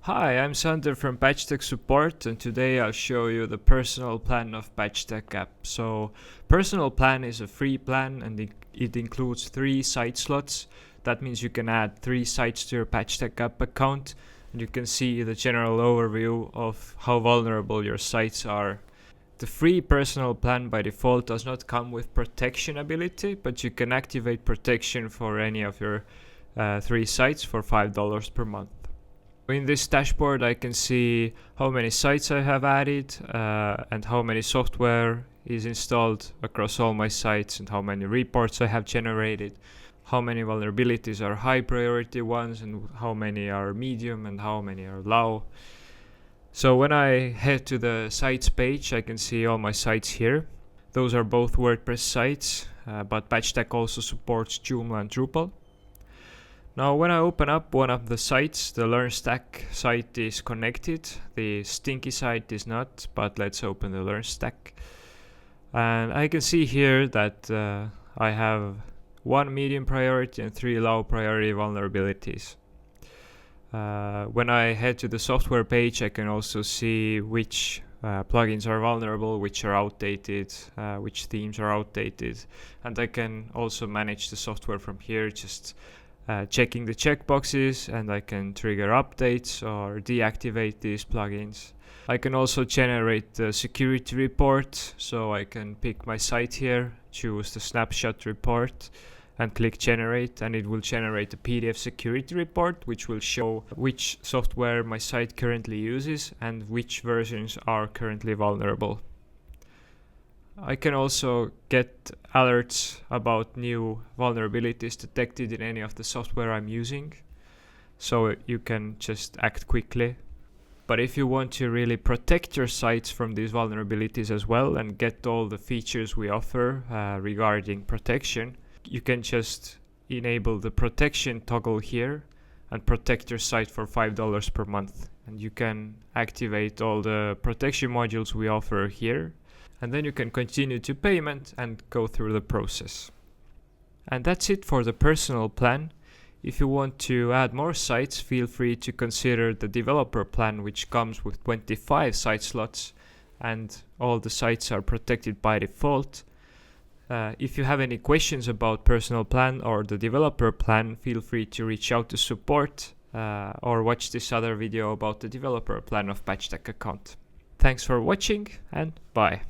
Hi, I'm Sander from Patchstack Support, and today I'll show you the personal plan of Patchstack app. So, personal plan is a free plan and it includes 3 site slots. That means you can add 3 sites to your Patchstack app account, and you can see the general overview of how vulnerable your sites are. The free personal plan by default does not come with protection ability, but you can activate protection for any of your 3 sites for $5 per month. In this dashboard I can see how many sites I have added and how many software is installed across all my sites and how many reports I have generated, how many vulnerabilities are high priority ones and how many are medium and how many are low. So when I head to the sites page, I can see all my sites here. Those are both WordPress sites, but Patchstack also supports Joomla and Drupal. Now when I open up one of the sites, the LearnStack site is connected, the Stinky site is not, but let's open the LearnStack. And I can see here that I have 1 medium priority and 3 low priority vulnerabilities. When I head to the software page, I can also see which plugins are vulnerable, which are outdated, which themes are outdated, and I can also manage the software from here, just checking the checkboxes, and I can trigger updates or deactivate these plugins. I can also generate the security report, so I can pick my site here, choose the snapshot report and click generate, and it will generate a PDF security report which will show which software my site currently uses and which versions are currently vulnerable. I can also get alerts about new vulnerabilities detected in any of the software I'm using, so you can just act quickly. But if you want to really protect your sites from these vulnerabilities as well and get all the features we offer regarding protection, you can just enable the protection toggle here and protect your site for $5 per month. And you can activate all the protection modules we offer here. And then you can continue to payment and go through the process. And that's it for the personal plan. If you want to add more sites, feel free to consider the developer plan, which comes with 25 site slots and all the sites are protected by default. If you have any questions about personal plan or the developer plan, feel free to reach out to support or watch this other video about the developer plan of Patchstack account. Thanks for watching and bye.